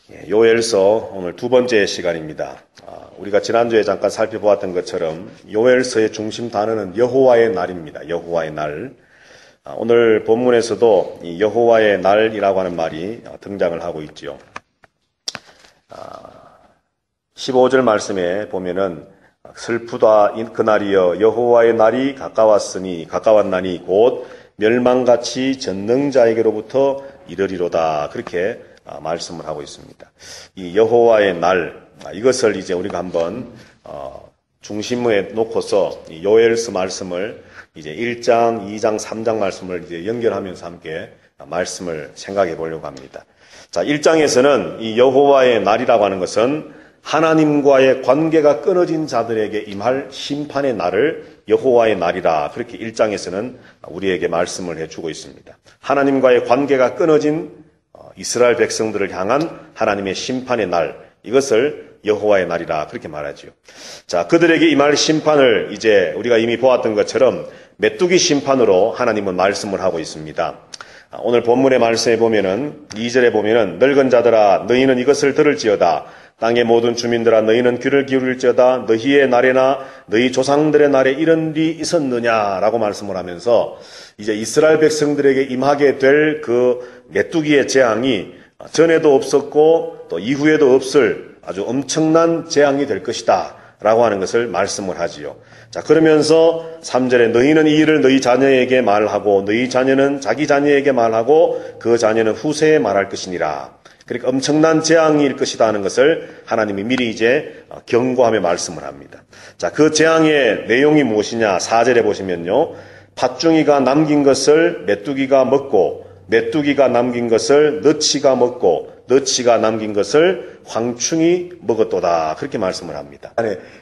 요엘서 오늘 두 번째 시간입니다. 우리가 지난주에 잠깐 살펴보았던 것처럼 요엘서의 중심 단어는 여호와의 날입니다. 여호와의 날. 오늘 본문에서도 이 여호와의 날이라고 하는 말이 등장을 하고 있지요. 15절 말씀에 보면은 슬프다 그날이여 여호와의 날이 가까웠나니 곧 멸망같이 전능자에게로부터 이르리로다. 그렇게 말씀을 하고 있습니다. 이 여호와의 날, 이것을 이제 우리가 한번 중심에 놓고서 이 요엘서 말씀을 이제 1장, 2장, 3장 말씀을 이제 연결하면서 함께 말씀을 생각해 보려고 합니다. 자, 1장에서는 이 여호와의 날이라고 하는 것은 하나님과의 관계가 끊어진 자들에게 임할 심판의 날을 여호와의 날이라, 그렇게 1장에서는 우리에게 말씀을 해주고 있습니다. 하나님과의 관계가 끊어진 이스라엘 백성들을 향한 하나님의 심판의 날, 이것을 여호와의 날이라 그렇게 말하지요. 자, 그들에게 임할 심판을 이제 우리가 이미 보았던 것처럼 메뚜기 심판으로 하나님은 말씀을 하고 있습니다. 오늘 본문의 말씀에 보면은 2절에 보면은 늙은 자들아 너희는 이것을 들을지어다. 땅의 모든 주민들아 너희는 귀를 기울일지어다. 너희의 날에나 너희 조상들의 날에 이런 일이 있었느냐라고 말씀을 하면서 이제 이스라엘 백성들에게 임하게 될 그 메뚜기의 재앙이 전에도 없었고 또 이후에도 없을 아주 엄청난 재앙이 될 것이다 라고 하는 것을 말씀을 하지요. 자, 그러면서 3절에 너희는 이 일을 너희 자녀에게 말하고 너희 자녀는 자기 자녀에게 말하고 그 자녀는 후세에 말할 것이니라. 그러니까 엄청난 재앙일 것이다 하는 것을 하나님이 미리 이제 경고하며 말씀을 합니다. 자, 그 재앙의 내용이 무엇이냐? 4절에 보시면요. 팥중이가 남긴 것을 메뚜기가 먹고 메뚜기가 남긴 것을 너치가 먹고 너치가 남긴 것을 황충이 먹었도다. 그렇게 말씀을 합니다.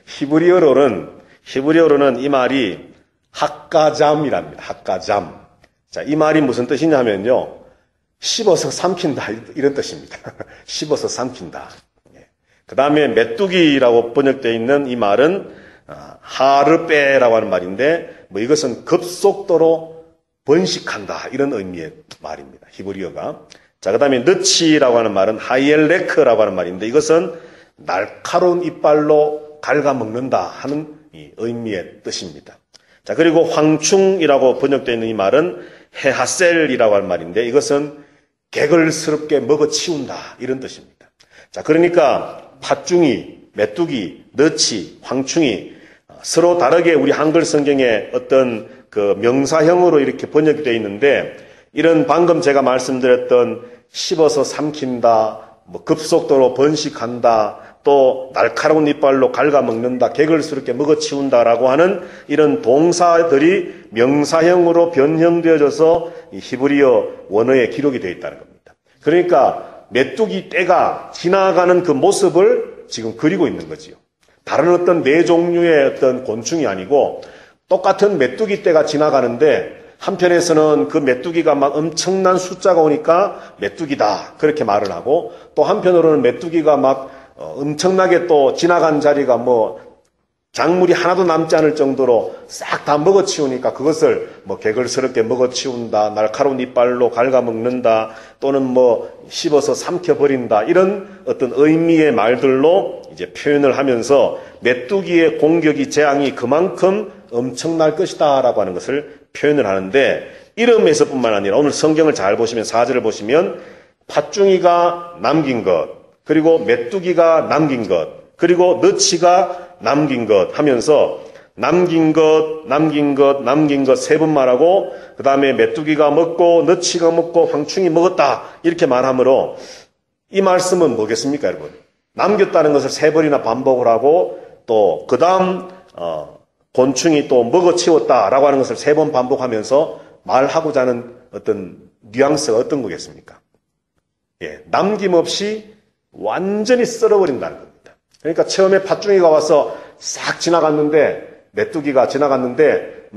히브리어로는 이 말이 핫가잠이랍니다. 핫가잠. 자, 이 말이 무슨 뜻이냐 하면요. 씹어서 삼킨다, 이런 뜻입니다. 씹어서 삼킨다. 그 다음에 메뚜기라고 번역되어 있는 이 말은 하르빼라고 하는 말인데 이것은 급속도로 번식한다, 이런 의미의 말입니다. 히브리어가. 자, 그 다음에 너치라고 하는 말은 하이엘레크라고 하는 말인데 이것은 날카로운 이빨로 갉아먹는다 하는 이 의미의 뜻입니다. 자, 그리고 황충이라고 번역되어 있는 이 말은 헤하셀이라고 하는 말인데 이것은 개걸스럽게 먹어치운다, 이런 뜻입니다. 자, 그러니까 팥중이, 메뚜기, 너치, 황충이 서로 다르게 우리 한글 성경에 어떤 그 명사형으로 이렇게 번역이 되어 있는데 이런 방금 제가 말씀드렸던 씹어서 삼킨다, 급속도로 번식한다, 또 날카로운 이빨로 갉아먹는다, 개걸스럽게 먹어치운다라고 하는 이런 동사들이 명사형으로 변형되어져서 이 히브리어 원어에 기록이 되어 있다는 겁니다. 그러니까 메뚜기 떼가 지나가는 그 모습을 지금 그리고 있는 거지요. 다른 어떤 네 종류의 어떤 곤충이 아니고 똑같은 메뚜기 떼가 지나가는데 한편에서는 그 메뚜기가 막 엄청난 숫자가 오니까 메뚜기다, 그렇게 말을 하고 또 한편으로는 메뚜기가 막 엄청나게 또 지나간 자리가 작물이 하나도 남지 않을 정도로 싹 다 먹어치우니까 그것을 개걸스럽게 먹어치운다, 날카로운 이빨로 갉아먹는다, 또는 씹어서 삼켜버린다, 이런 어떤 의미의 말들로 이제 표현을 하면서 메뚜기의 공격이 재앙이 그만큼 엄청날 것이다 라고 하는 것을 표현을 하는데 이름에서뿐만 아니라 오늘 성경을 잘 보시면 4절을 보시면 팥중이가 남긴 것, 그리고 메뚜기가 남긴 것, 그리고 너치가 남긴 것 하면서 남긴 것 세 번 말하고 그 다음에 메뚜기가 먹고 너치가 먹고 황충이 먹었다, 이렇게 말하므로 이 말씀은 뭐겠습니까, 여러분? 남겼다는 것을 세 번이나 반복을 하고 또 그 다음 곤충이 또 먹어치웠다라고 하는 것을 세 번 반복하면서 말하고자 하는 어떤 뉘앙스가 어떤 거겠습니까? 남김없이 완전히 썰어버린다는 겁니다. 그러니까 처음에 팥중이가 와서 싹 지나갔는데 메뚜기가 지나갔는데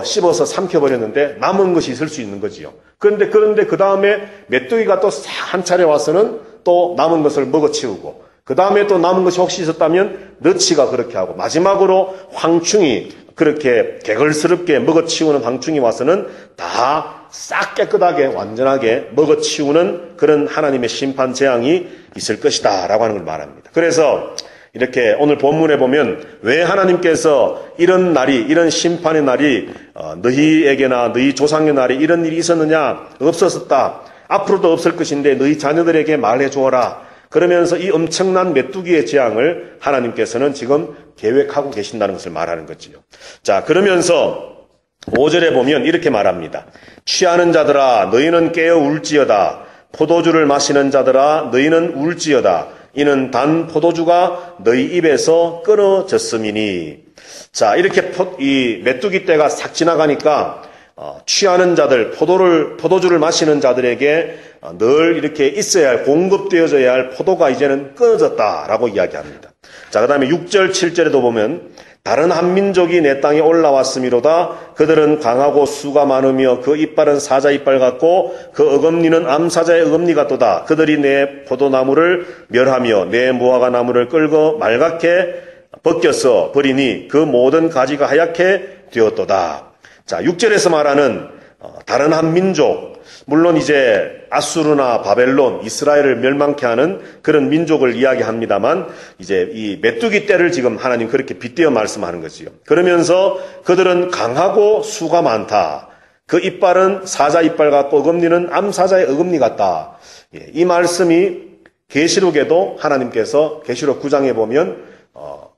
씹어서 삼켜버렸는데 남은 것이 있을 수 있는 거지요. 그런데 그 다음에 메뚜기가 또 싹 한 차례 와서는 또 남은 것을 먹어치우고 그 다음에 또 남은 것이 혹시 있었다면 너치가 그렇게 하고 마지막으로 황충이 그렇게 개걸스럽게 먹어치우는 황충이 와서는 다 싹 깨끗하게 완전하게 먹어치우는 그런 하나님의 심판 재앙이 있을 것이다 라고 하는 걸 말합니다. 그래서 이렇게 오늘 본문에 보면 왜 하나님께서 이런 날이, 이런 심판의 날이 너희에게나 너희 조상의 날에 이런 일이 있었느냐? 없었었다. 앞으로도 없을 것인데 너희 자녀들에게 말해 주어라. 그러면서 이 엄청난 메뚜기의 재앙을 하나님께서는 지금 계획하고 계신다는 것을 말하는 거지요. 자, 그러면서 5절에 보면 이렇게 말합니다. 취하는 자들아 너희는 깨어 울지어다. 포도주를 마시는 자들아 너희는 울지어다. 이는 단 포도주가 너희 입에서 끊어졌음이니. 자, 이렇게 이 메뚜기 때가 싹 지나가니까 취하는 자들, 포도주를 마시는 자들에게 늘 이렇게 있어야 할, 공급되어져야 할 포도가 이제는 끊어졌다라고 이야기합니다. 자, 그 다음에 6절, 7절에도 보면 다른 한 민족이 내 땅에 올라왔음이로다. 그들은 강하고 수가 많으며 그 이빨은 사자 이빨 같고 그 어금니는 암사자의 어금니 같도다. 그들이 내 포도나무를 멸하며 내 무화과 나무를 끌고 말갛게 벗겨서 버리니 그 모든 가지가 하얗게 되었도다. 자, 6절에서 말하는 다른 한 민족, 물론 이제 아수르나 바벨론, 이스라엘을 멸망케 하는 그런 민족을 이야기합니다만 이제 이 메뚜기 떼를 지금 하나님 그렇게 빗대어 말씀하는 거지요. 그러면서 그들은 강하고 수가 많다. 그 이빨은 사자 이빨 같고 어금니는 암사자의 어금니 같다. 이 말씀이 계시록에도 하나님께서 계시록 9장에 보면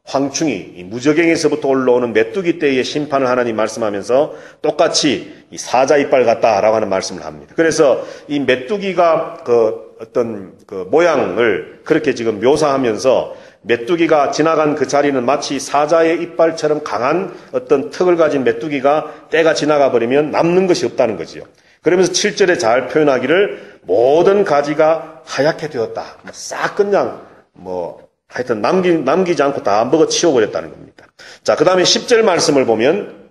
황충이 무저갱에서부터 올라오는 메뚜기 떼의 심판을 하나님 말씀하면서 똑같이 이 사자 이빨 같다라고 하는 말씀을 합니다. 그래서 이 메뚜기가 그 어떤 그 모양을 그렇게 지금 묘사하면서 메뚜기가 지나간 그 자리는 마치 사자의 이빨처럼 강한 어떤 턱을 가진 메뚜기가 때가 지나가 버리면 남는 것이 없다는 거지요. 그러면서 7절에 잘 표현하기를 모든 가지가 하얗게 되었다. 싹 그냥 하여튼 남기지 않고 다 먹어 치워버렸다는 겁니다. 자, 그 다음에 10절 말씀을 보면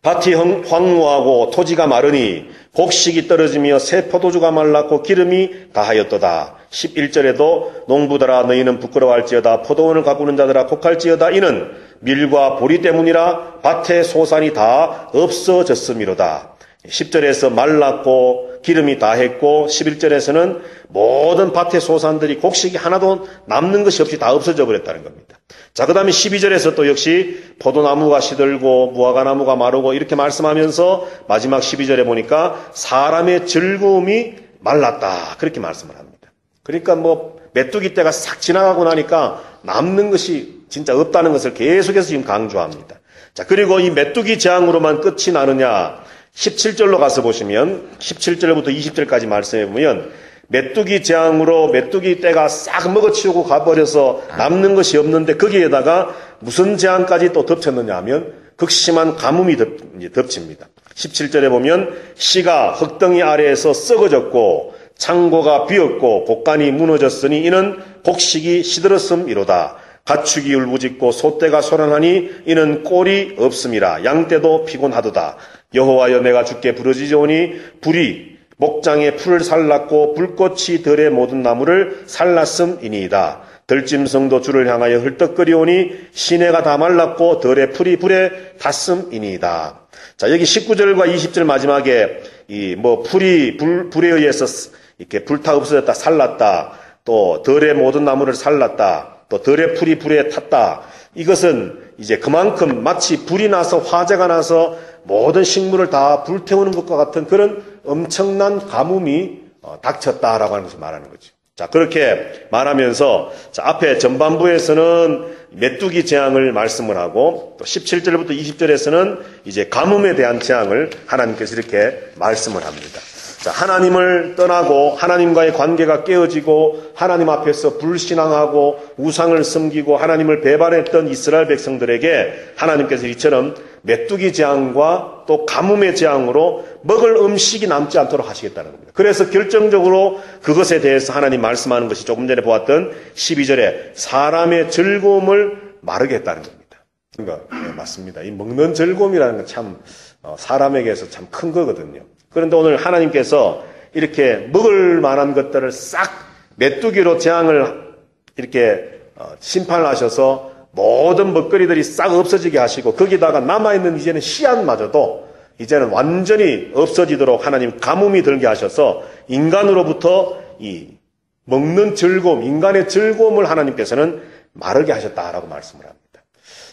밭이 황무하고 토지가 마르니 곡식이 떨어지며 새 포도주가 말랐고 기름이 다하였도다. 11절에도 농부들아 너희는 부끄러워할지어다. 포도원을 가꾸는 자들아 곡할지어다. 이는 밀과 보리 때문이라 밭의 소산이 다 없어졌음이로다. 10절에서 말랐고 기름이 다했고 11절에서는 모든 밭의 소산들이 곡식이 하나도 남는 것이 없이 다 없어져 버렸다는 겁니다. 자, 그 다음에 12절에서 또 역시 포도나무가 시들고 무화과나무가 마르고 이렇게 말씀하면서 마지막 12절에 보니까 사람의 즐거움이 말랐다. 그렇게 말씀을 합니다. 그러니까 메뚜기 때가 싹 지나가고 나니까 남는 것이 진짜 없다는 것을 계속해서 지금 강조합니다. 자, 그리고 이 메뚜기 재앙으로만 끝이 나느냐? 17절로 가서 보시면 17절부터 20절까지 말씀해 보면 메뚜기 재앙으로 메뚜기 떼가 싹 먹어치우고 가버려서 남는 것이 없는데 거기에다가 무슨 재앙까지 또 덮쳤느냐 하면 극심한 가뭄이 덮칩니다. 17절에 보면 씨가 흙덩이 아래에서 썩어졌고 창고가 비었고 곡간이 무너졌으니 이는 곡식이 시들었음이로다. 가축이 울부짖고 소떼가 소란하니 이는 꼴이 없음이라. 양떼도 피곤하도다. 여호와여 내가 주께 부르짖으오니 불이 목장에 풀을 살랐고 불꽃이 들의 모든 나무를 살랐음이니이다. 들짐승도 주를 향하여 헐떡거리오니 시내가 다 말랐고 들의 풀이 불에 탔음이니이다. 자, 여기 19절과 20절 마지막에 불에 의해서 이렇게 불타 없어졌다, 살랐다, 또 들의 모든 나무를 살랐다, 또 들의 풀이 불에 탔다. 이것은 이제 그만큼 마치 불이 나서 화재가 나서 모든 식물을 다 불태우는 것과 같은 그런 엄청난 가뭄이 닥쳤다라고 하는 것을 말하는 거죠. 자, 그렇게 말하면서 앞에 전반부에서는 메뚜기 재앙을 말씀을 하고 또 17절부터 20절에서는 이제 가뭄에 대한 재앙을 하나님께서 이렇게 말씀을 합니다. 자, 하나님을 떠나고 하나님과의 관계가 깨어지고 하나님 앞에서 불신앙하고 우상을 섬기고 하나님을 배반했던 이스라엘 백성들에게 하나님께서 이처럼 메뚜기 재앙과 또 가뭄의 재앙으로 먹을 음식이 남지 않도록 하시겠다는 겁니다. 그래서 결정적으로 그것에 대해서 하나님 말씀하는 것이 조금 전에 보았던 12절에 사람의 즐거움을 마르게 했다는 겁니다. 그러니까 맞습니다. 이 먹는 즐거움이라는 건 참 사람에게서 참 큰 거거든요. 그런데 오늘 하나님께서 이렇게 먹을 만한 것들을 싹 메뚜기로 재앙을 이렇게 심판을 하셔서 모든 먹거리들이 싹 없어지게 하시고 거기다가 남아있는 이제는 씨앗마저도 이제는 완전히 없어지도록 하나님 가뭄이 들게 하셔서 인간으로부터 이 먹는 즐거움, 인간의 즐거움을 하나님께서는 마르게 하셨다라고 말씀을 합니다.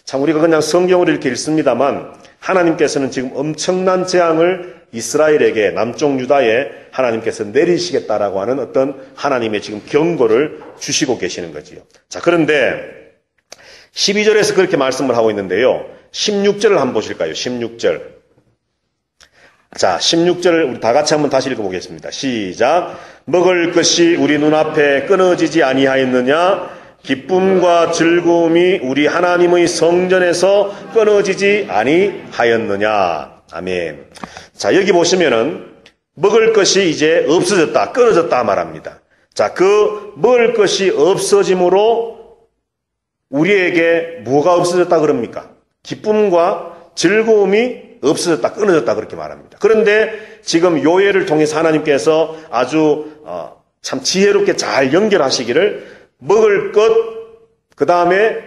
참 우리가 그냥 성경으로 이렇게 읽습니다만 하나님께서는 지금 엄청난 재앙을 이스라엘에게 남쪽 유다에 하나님께서 내리시겠다라고 하는 어떤 하나님의 지금 경고를 주시고 계시는 거지요. 자, 그런데 12절에서 그렇게 말씀을 하고 있는데요. 16절을 한번 보실까요? 16절. 자, 16절을 우리 다 같이 한번 다시 읽어보겠습니다. 시작. 먹을 것이 우리 눈앞에 끊어지지 아니하였느냐? 기쁨과 즐거움이 우리 하나님의 성전에서 끊어지지 아니하였느냐? 아멘. 자, 여기 보시면은 먹을 것이 이제 없어졌다, 끊어졌다 말합니다. 자, 그 먹을 것이 없어짐으로 우리에게 뭐가 없어졌다 그럽니까? 기쁨과 즐거움이 없어졌다, 끊어졌다 그렇게 말합니다. 그런데 지금 요예를 통해서 하나님께서 아주 참 지혜롭게 잘 연결하시기를 먹을 것, 그 다음에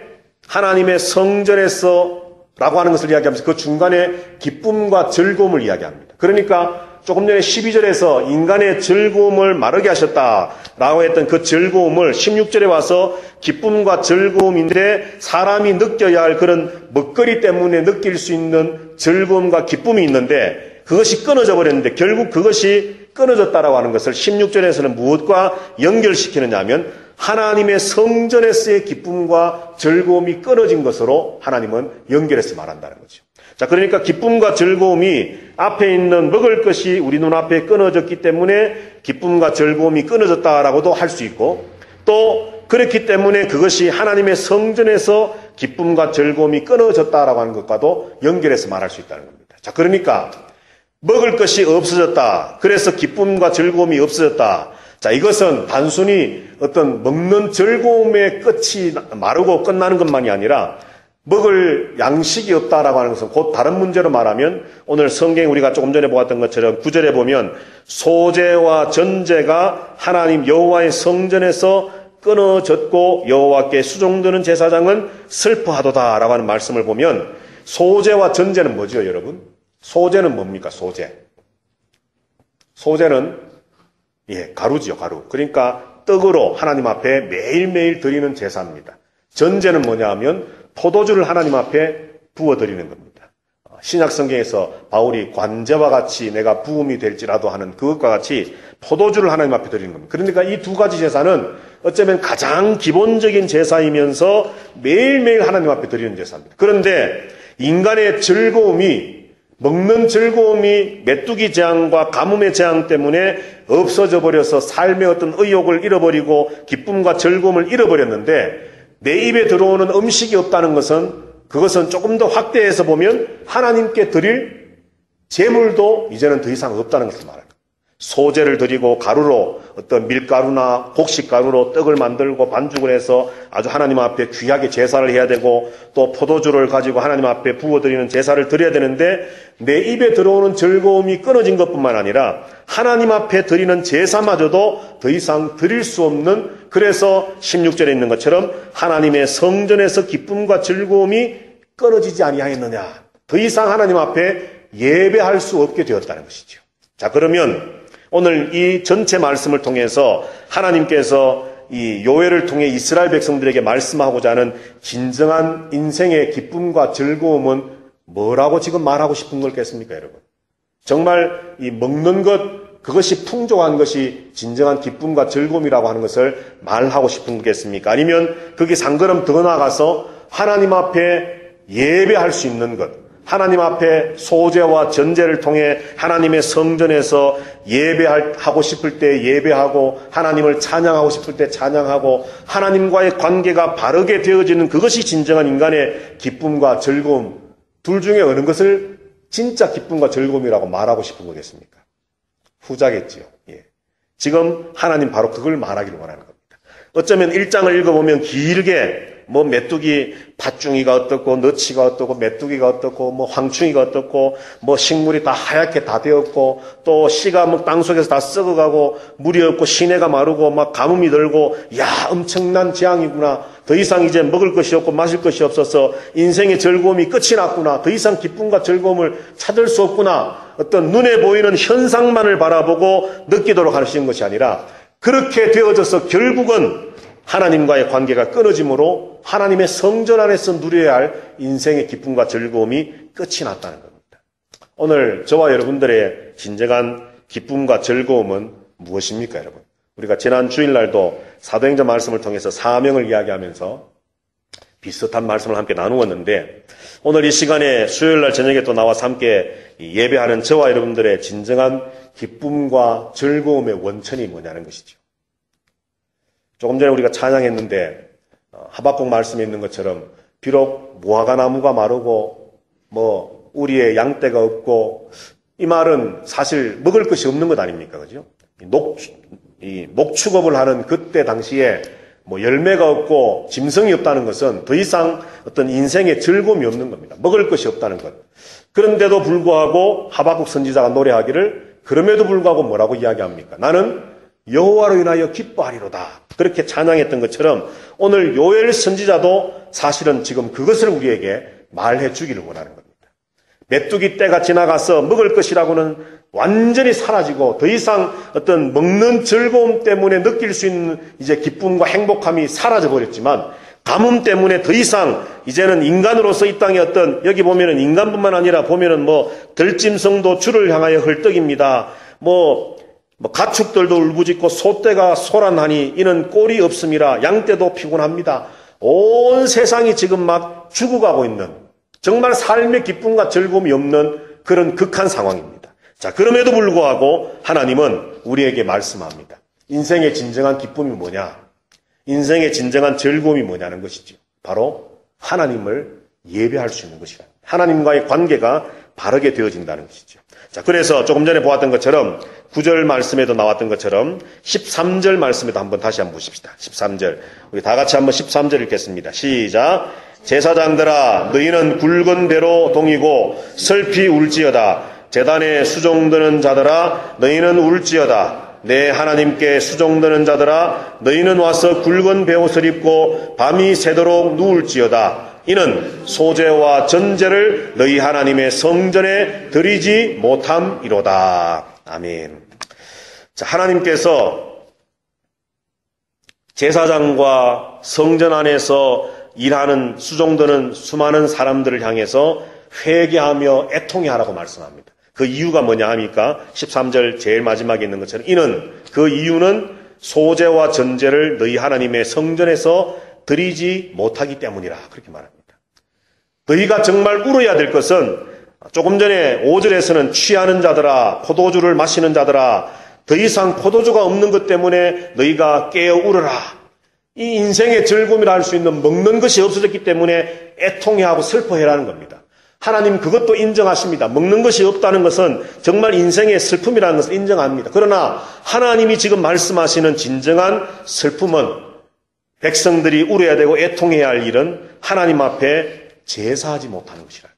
하나님의 성전에서 라고 하는 것을 이야기하면서 그 중간에 기쁨과 즐거움을 이야기합니다. 그러니까 조금 전에 12절에서 인간의 즐거움을 마르게 하셨다라고 했던 그 즐거움을 16절에 와서 기쁨과 즐거움인데 사람이 느껴야 할 그런 먹거리 때문에 느낄 수 있는 즐거움과 기쁨이 있는데 그것이 끊어져 버렸는데 결국 그것이 끊어졌다라고 하는 것을 16절에서는 무엇과 연결시키느냐 하면 하나님의 성전에서의 기쁨과 즐거움이 끊어진 것으로 하나님은 연결해서 말한다는 거죠. 자, 그러니까 기쁨과 즐거움이 앞에 있는 먹을 것이 우리 눈앞에 끊어졌기 때문에 기쁨과 즐거움이 끊어졌다라고도 할 수 있고 또 그렇기 때문에 그것이 하나님의 성전에서 기쁨과 즐거움이 끊어졌다라고 하는 것과도 연결해서 말할 수 있다는 겁니다. 자, 그러니까 먹을 것이 없어졌다. 그래서 기쁨과 즐거움이 없어졌다. 자, 이것은 단순히 어떤 먹는 즐거움의 끝이 마르고 끝나는 것만이 아니라 먹을 양식이 없다라고 하는 것은 곧 다른 문제로 말하면 오늘 성경에 우리가 조금 전에 보았던 것처럼 9절에 보면 소제와 전제가 하나님 여호와의 성전에서 끊어졌고 여호와께 수종드는 제사장은 슬퍼하도다라고 하는 말씀을 보면 소제와 전제는 뭐죠, 여러분? 소제는 뭡니까? 소제는 가루지요, 가루. 그러니까 떡으로 하나님 앞에 매일매일 드리는 제사입니다. 전제는 뭐냐 하면 포도주를 하나님 앞에 부어드리는 겁니다. 신약 성경에서 바울이 관제와 같이 내가 부음이 될지라도 하는 그것과 같이 포도주를 하나님 앞에 드리는 겁니다. 그러니까 이 두 가지 제사는 어쩌면 가장 기본적인 제사이면서 매일매일 하나님 앞에 드리는 제사입니다. 그런데 인간의 즐거움이 먹는 즐거움이 메뚜기 재앙과 가뭄의 재앙 때문에 없어져 버려서 삶의 어떤 의욕을 잃어버리고 기쁨과 즐거움을 잃어버렸는데 내 입에 들어오는 음식이 없다는 것은 그것은 조금 더 확대해서 보면 하나님께 드릴 제물도 이제는 더 이상 없다는 것을 말합니다. 소제를 드리고 가루로 어떤 밀가루나 곡식가루로 떡을 만들고 반죽을 해서 아주 하나님 앞에 귀하게 제사를 해야 되고 또 포도주를 가지고 하나님 앞에 부어드리는 제사를 드려야 되는데 내 입에 들어오는 즐거움이 끊어진 것뿐만 아니라 하나님 앞에 드리는 제사마저도 더 이상 드릴 수 없는 그래서 16절에 있는 것처럼 하나님의 성전에서 기쁨과 즐거움이 끊어지지 아니하였느냐. 더 이상 하나님 앞에 예배할 수 없게 되었다는 것이죠. 자, 그러면 오늘 이 전체 말씀을 통해서 하나님께서 이 요엘을 통해 이스라엘 백성들에게 말씀하고자 하는 진정한 인생의 기쁨과 즐거움은 뭐라고 지금 말하고 싶은 걸겠습니까, 여러분? 정말 이 먹는 것, 그것이 풍족한 것이 진정한 기쁨과 즐거움이라고 하는 것을 말하고 싶은 거겠습니까? 아니면 거기서 한 걸음 더 나가서 하나님 앞에 예배할 수 있는 것, 하나님 앞에 소제와 전제를 통해 하나님의 성전에서 예배하고 싶을 때 예배하고 하나님을 찬양하고 싶을 때 찬양하고 하나님과의 관계가 바르게 되어지는 그것이 진정한 인간의 기쁨과 즐거움, 둘 중에 어느 것을 진짜 기쁨과 즐거움이라고 말하고 싶은 거겠습니까? 후자겠지요. 예. 지금 하나님 바로 그걸 말하기를 원하는 겁니다. 어쩌면 1장을 읽어보면 길게 뭐 메뚜기 팥중이가 어떻고 너치가 어떻고 메뚜기가 어떻고 뭐 황충이가 어떻고 뭐 식물이 다 하얗게 다 되었고 또 씨가 뭐 땅속에서 다 썩어가고 물이 없고 시내가 마르고 막 가뭄이 들고 야 엄청난 재앙이구나. 더 이상 이제 먹을 것이 없고 마실 것이 없어서 인생의 즐거움이 끝이 났구나. 더 이상 기쁨과 즐거움을 찾을 수 없구나. 어떤 눈에 보이는 현상만을 바라보고 느끼도록 하시는 것이 아니라 그렇게 되어져서 결국은 하나님과의 관계가 끊어짐으로 하나님의 성전 안에서 누려야 할 인생의 기쁨과 즐거움이 끝이 났다는 겁니다. 오늘 저와 여러분들의 진정한 기쁨과 즐거움은 무엇입니까, 여러분? 우리가 지난 주일날도 사도행전 말씀을 통해서 사명을 이야기하면서 비슷한 말씀을 함께 나누었는데 오늘 이 시간에 수요일날 저녁에 또 나와서 함께 예배하는 저와 여러분들의 진정한 기쁨과 즐거움의 원천이 뭐냐는 것이죠. 조금 전에 우리가 찬양했는데 하박국 말씀에 있는 것처럼 비록 무화과나무가 마르고 뭐 우리의 양떼가 없고 이 말은 사실 먹을 것이 없는 것 아닙니까? 그죠? 목축업을 하는 그때 당시에 뭐 열매가 없고 짐승이 없다는 것은 더 이상 어떤 인생의 즐거움이 없는 겁니다. 먹을 것이 없다는 것. 그런데도 불구하고 하박국 선지자가 노래하기를 그럼에도 불구하고 뭐라고 이야기합니까? 나는 여호와로 인하여 기뻐하리로다. 그렇게 찬양했던 것처럼 오늘 요엘 선지자도 사실은 지금 그것을 우리에게 말해 주기를 원하는 겁니다. 메뚜기 때가 지나가서 먹을 것이라고는 완전히 사라지고 더 이상 어떤 먹는 즐거움 때문에 느낄 수 있는 이제 기쁨과 행복함이 사라져 버렸지만 가뭄 때문에 더 이상 이제는 인간으로서 이 땅에 어떤 여기 보면은 인간뿐만 아니라 보면은 뭐 들짐승도 주를 향하여 헐떡입니다. 뭐 가축들도 울부짖고 소떼가 소란하니 이는 꼴이 없음이라 양떼도 피곤합니다. 온 세상이 지금 막 죽어가고 있는 정말 삶의 기쁨과 즐거움이 없는 그런 극한 상황입니다. 자, 그럼에도 불구하고 하나님은 우리에게 말씀합니다. 인생의 진정한 기쁨이 뭐냐? 인생의 진정한 즐거움이 뭐냐는 것이죠. 바로 하나님을 예배할 수 있는 것이다. 하나님과의 관계가 바르게 되어진다는 것이죠. 자, 그래서 조금 전에 보았던 것처럼 9절 말씀에도 나왔던 것처럼 13절 말씀에도 다시 한번 보십시다. 13절. 우리 다 같이 한번 13절 읽겠습니다. 시작. 제사장들아 너희는 굵은 배로 동이고 슬피 울지어다. 제단에 수종드는 자들아 너희는 울지어다. 내 하나님께 수종드는 자들아 너희는 와서 굵은 베옷을 입고 밤이 새도록 누울지어다. 이는 소제와 전제를 너희 하나님의 성전에 드리지 못함이로다. 아멘. 자, 하나님께서 제사장과 성전 안에서 일하는 수종드는 수많은 사람들을 향해서 회개하며 애통해 하라고 말씀합니다. 그 이유가 뭐냐 합니까? 13절 제일 마지막에 있는 것처럼 이는 그 이유는 소제와 전제를 너희 하나님의 성전에서 드리지 못하기 때문이라 그렇게 말합니다. 너희가 정말 울어야 될 것은 조금 전에 5절에서는 취하는 자들아 포도주를 마시는 자들아 더 이상 포도주가 없는 것 때문에 너희가 깨어 울어라. 이 인생의 즐거움이라 할 수 있는 먹는 것이 없어졌기 때문에 애통해하고 슬퍼해라는 겁니다. 하나님 그것도 인정하십니다. 먹는 것이 없다는 것은 정말 인생의 슬픔이라는 것을 인정합니다. 그러나 하나님이 지금 말씀하시는 진정한 슬픔은 백성들이 울어야 되고 애통해야 할 일은 하나님 앞에 제사하지 못하는 것이라.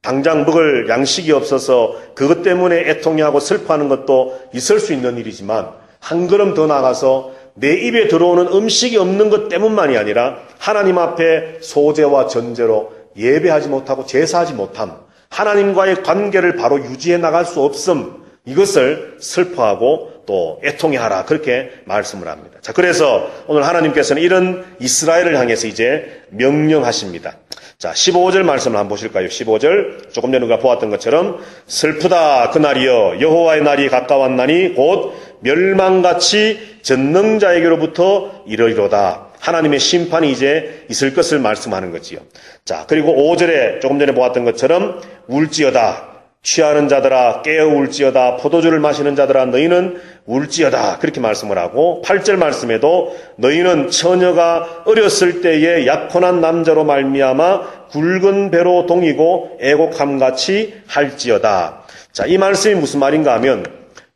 당장 먹을 양식이 없어서 그것 때문에 애통해하고 슬퍼하는 것도 있을 수 있는 일이지만 한 걸음 더 나아가서 내 입에 들어오는 음식이 없는 것 때문만이 아니라 하나님 앞에 소제와 전제로 예배하지 못하고 제사하지 못함, 하나님과의 관계를 바로 유지해 나갈 수 없음, 이것을 슬퍼하고 또 애통해하라 그렇게 말씀을 합니다. 자, 그래서 오늘 하나님께서는 이런 이스라엘을 향해서 이제 명령하십니다. 자, 15절 말씀을 한번 보실까요? 15절 조금 전에 우리가 보았던 것처럼 슬프다 그날이여 여호와의 날이 가까웠나니 곧 멸망같이 전능자에게로부터 이르리로다. 하나님의 심판이 이제 있을 것을 말씀하는 거지요. 자, 그리고 5절에 조금 전에 보았던 것처럼 울지어다. 취하는 자들아 깨어 울지어다. 포도주를 마시는 자들아 너희는 울지어다. 그렇게 말씀을 하고 8절 말씀에도 너희는 처녀가 어렸을 때에 약혼한 남자로 말미암아 굵은 배로 동이고 애곡함같이 할지어다. 자, 이 말씀이 무슨 말인가 하면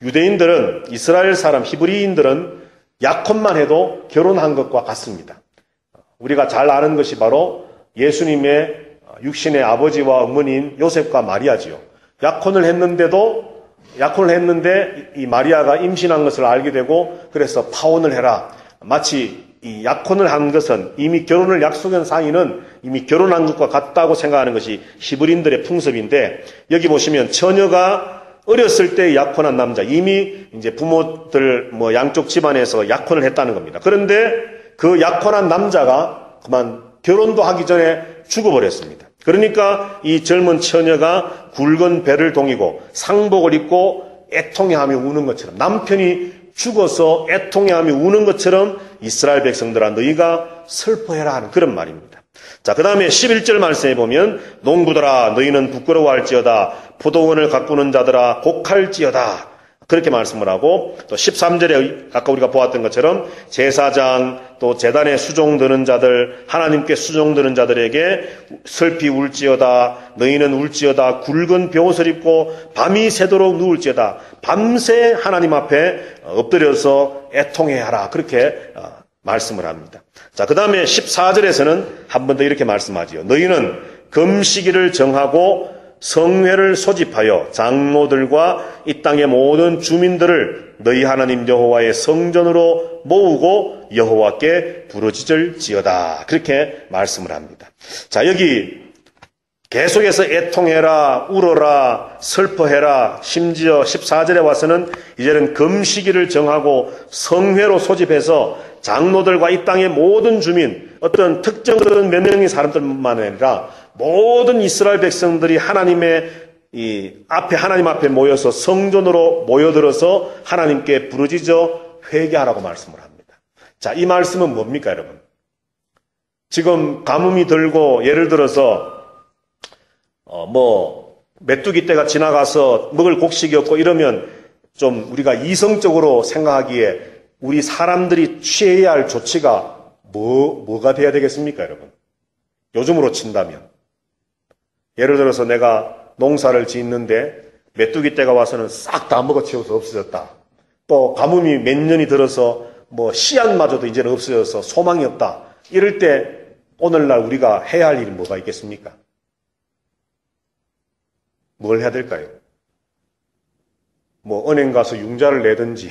유대인들은 이스라엘 사람 히브리인들은 약혼만 해도 결혼한 것과 같습니다. 우리가 잘 아는 것이 바로 예수님의 육신의 아버지와 어머니인 요셉과 마리아지요. 약혼을 했는데 이 마리아가 임신한 것을 알게 되고 그래서 파혼을 해라. 마치 이 약혼을 한 것은 이미 결혼을 약속한 사이는 이미 결혼한 것과 같다고 생각하는 것이 히브리인들의 풍습인데 여기 보시면 처녀가 어렸을 때 약혼한 남자 이미 이제 부모들 양쪽 집안에서 약혼을 했다는 겁니다. 그런데 그 약혼한 남자가 그만 결혼도 하기 전에 죽어버렸습니다. 그러니까 이 젊은 처녀가 굵은 배를 동이고 상복을 입고 애통해하며 우는 것처럼 남편이 죽어서 애통해하며 우는 것처럼 이스라엘 백성들아 너희가 슬퍼해라 하는 그런 말입니다. 자, 그 다음에 11절 말씀에 보면 농부들아 너희는 부끄러워할지어다 포도원을 가꾸는 자들아 곡할지어다 그렇게 말씀을 하고 또 13절에 아까 우리가 보았던 것처럼 제사장 또 제단에 수종드는 자들 하나님께 수종드는 자들에게 슬피 울지어다 너희는 울지어다 굵은 벼옷을 입고 밤이 새도록 누울지어다 밤새 하나님 앞에 엎드려서 애통해야 하라 그렇게 말씀을 합니다. 자, 그 다음에 14절에서는 한 번 더 이렇게 말씀하지요. 너희는 금식일을 정하고 성회를 소집하여 장로들과 이 땅의 모든 주민들을 너희 하나님 여호와의 성전으로 모으고 여호와께 부르짖을지어다. 그렇게 말씀을 합니다. 자, 여기 계속해서 애통해라, 울어라, 슬퍼해라, 심지어 14절에 와서는 이제는 금식일을 정하고 성회로 소집해서 장로들과 이 땅의 모든 주민, 어떤 특정된 몇 명의 사람들만 아니라 모든 이스라엘 백성들이 하나님 앞에 모여서 성전으로 모여들어서 하나님께 부르짖어 회개하라고 말씀을 합니다. 자, 이 말씀은 뭡니까, 여러분? 지금 가뭄이 들고 예를 들어서 메뚜기 때가 지나가서 먹을 곡식이 없고 이러면 좀 우리가 이성적으로 생각하기에 우리 사람들이 취해야 할 조치가 뭐가 돼야 되겠습니까, 여러분? 요즘으로 친다면. 예를 들어서 내가 농사를 짓는데 메뚜기 떼가 와서는 싹 다 먹어치워서 없어졌다. 또 가뭄이 몇 년이 들어서 씨앗마저도 이제는 없어져서 소망이 없다. 이럴 때 오늘날 우리가 해야 할 일이 뭐가 있겠습니까? 뭘 해야 될까요? 은행 가서 융자를 내든지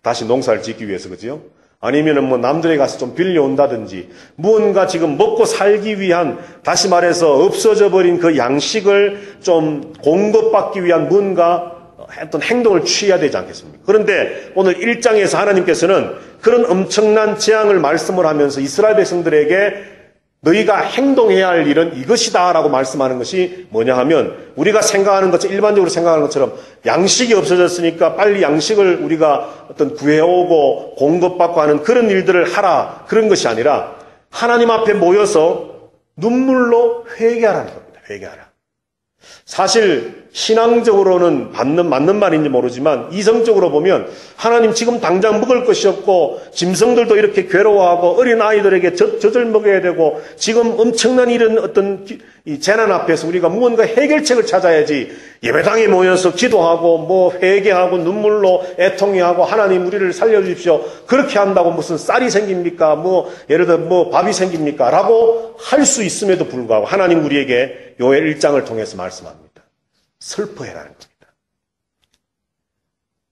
다시 농사를 짓기 위해서, 그죠? 아니면은 남들에 가서 좀 빌려온다든지 무언가 지금 먹고 살기 위한, 다시 말해서 없어져 버린 그 양식을 좀 공급받기 위한 뭔가 어떤 행동을 취해야 되지 않겠습니까? 그런데 오늘 1장에서 하나님께서는 그런 엄청난 재앙을 말씀을 하면서 이스라엘 백성들에게 너희가 행동해야 할 일은 이것이다 라고 말씀하는 것이 뭐냐 하면, 우리가 생각하는 것처럼, 일반적으로 생각하는 것처럼 양식이 없어졌으니까 빨리 양식을 우리가 어떤 구해오고 공급받고 하는 그런 일들을 하라, 그런 것이 아니라 하나님 앞에 모여서 눈물로 회개하라는 겁니다. 회개하라. 사실 신앙적으로는 맞는 말인지 모르지만 이성적으로 보면 하나님 지금 당장 먹을 것이 없고 짐승들도 이렇게 괴로워하고 어린 아이들에게 젖을 먹여야 되고 지금 엄청난 이런 어떤 이 재난 앞에서 우리가 무언가 해결책을 찾아야지, 예배당에 모여서 기도하고 회개하고 눈물로 애통해하고 하나님 우리를 살려주십시오, 그렇게 한다고 무슨 쌀이 생깁니까? 예를 들어 밥이 생깁니까? 라고 할 수 있음에도 불구하고 하나님 우리에게 요엘 1장을 통해서 말씀합니다. 슬퍼해라는 겁니다.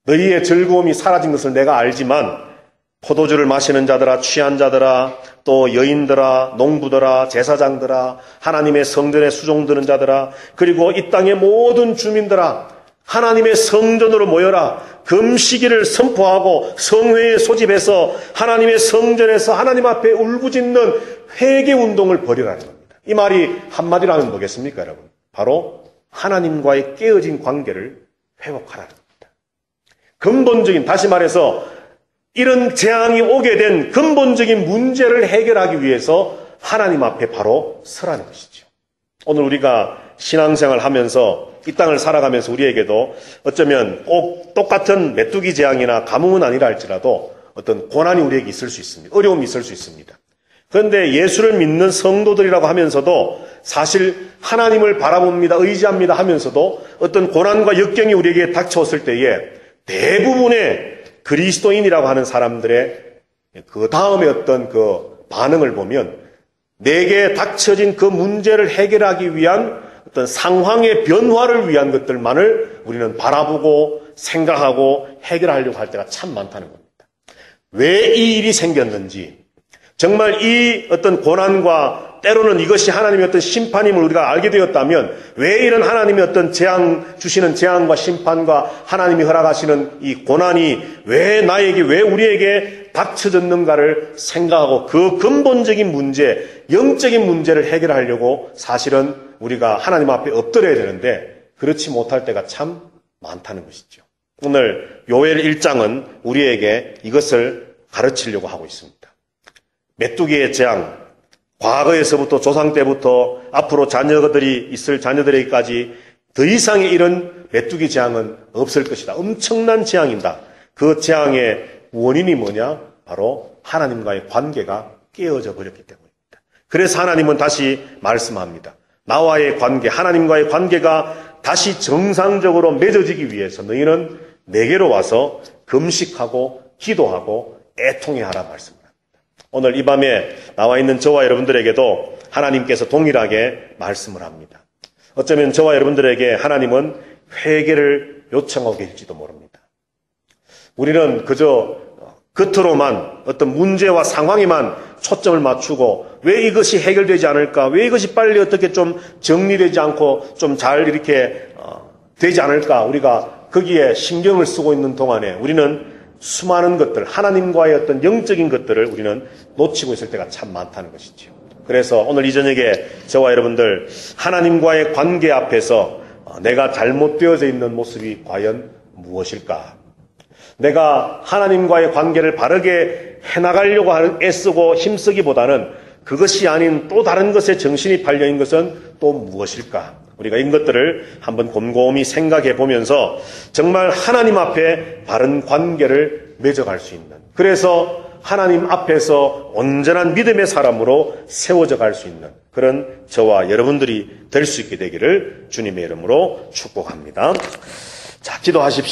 너희의 즐거움이 사라진 것을 내가 알지만 포도주를 마시는 자들아, 취한 자들아, 또 여인들아, 농부들아, 제사장들아, 하나님의 성전에 수종드는 자들아, 그리고 이 땅의 모든 주민들아, 하나님의 성전으로 모여라. 금식일을 선포하고 성회에 소집해서 하나님의 성전에서 하나님 앞에 울부짖는 회개 운동을 벌이라는 겁니다. 이 말이 한마디로 하면 뭐겠습니까, 여러분? 바로 하나님과의 깨어진 관계를 회복하라는 겁니다. 근본적인, 다시 말해서 이런 재앙이 오게 된 근본적인 문제를 해결하기 위해서 하나님 앞에 바로 서라는 것이죠. 오늘 우리가 신앙생활 하면서 이 땅을 살아가면서 우리에게도 어쩌면 꼭 똑같은 메뚜기 재앙이나 가뭄은 아니라 할지라도 어떤 고난이 우리에게 있을 수 있습니다. 어려움이 있을 수 있습니다. 그런데 예수를 믿는 성도들이라고 하면서도 사실 하나님을 바라봅니다, 의지합니다 하면서도 어떤 고난과 역경이 우리에게 닥쳐왔을 때에 대부분의 그리스도인이라고 하는 사람들의 그 다음에 어떤 그 반응을 보면 내게 닥쳐진 그 문제를 해결하기 위한 어떤 상황의 변화를 위한 것들만을 우리는 바라보고 생각하고 해결하려고 할 때가 참 많다는 겁니다. 왜 이 일이 생겼는지, 정말 이 어떤 고난과 때로는 이것이 하나님의 어떤 심판임을 우리가 알게 되었다면 왜 이런 하나님의 어떤 주시는 재앙과 심판과 하나님이 허락하시는 이 고난이 왜 나에게, 왜 우리에게 닥쳐졌는가를 생각하고 그 근본적인 문제, 영적인 문제를 해결하려고 사실은 우리가 하나님 앞에 엎드려야 되는데 그렇지 못할 때가 참 많다는 것이죠. 오늘 요엘 1장은 우리에게 이것을 가르치려고 하고 있습니다. 메뚜기의 재앙, 과거에서부터 조상 때부터 앞으로 자녀들이 있을 자녀들에게까지 더 이상의 이런 메뚜기 재앙은 없을 것이다. 엄청난 재앙이다. 그 재앙의 원인이 뭐냐? 바로 하나님과의 관계가 깨어져 버렸기 때문입니다. 그래서 하나님은 다시 말씀합니다. 나와의 관계, 하나님과의 관계가 다시 정상적으로 맺어지기 위해서 너희는 내게로 와서 금식하고 기도하고 애통해하라 말씀합니다. 오늘 이 밤에 나와 있는 저와 여러분들에게도 하나님께서 동일하게 말씀을 합니다. 어쩌면 저와 여러분들에게 하나님은 회개를 요청하고 계실지도 모릅니다. 우리는 그저 겉으로만 어떤 문제와 상황에만 초점을 맞추고 왜 이것이 해결되지 않을까, 왜 이것이 빨리 어떻게 좀 정리되지 않고 좀 잘 이렇게 되지 않을까, 우리가 거기에 신경을 쓰고 있는 동안에 우리는 수많은 것들, 하나님과의 어떤 영적인 것들을 우리는 놓치고 있을 때가 참 많다는 것이죠. 그래서 오늘 이 저녁에 저와 여러분들 하나님과의 관계 앞에서 내가 잘못되어져 있는 모습이 과연 무엇일까? 내가 하나님과의 관계를 바르게 해나가려고 애쓰고 힘쓰기보다는 그것이 아닌 또 다른 것에 정신이 팔려있는 것은 또 무엇일까? 우리가 이 것들을 한번 곰곰이 생각해 보면서 정말 하나님 앞에 바른 관계를 맺어갈 수 있는, 그래서 하나님 앞에서 온전한 믿음의 사람으로 세워져 갈 수 있는 그런 저와 여러분들이 될 수 있게 되기를 주님의 이름으로 축복합니다. 자, 기도하십시오.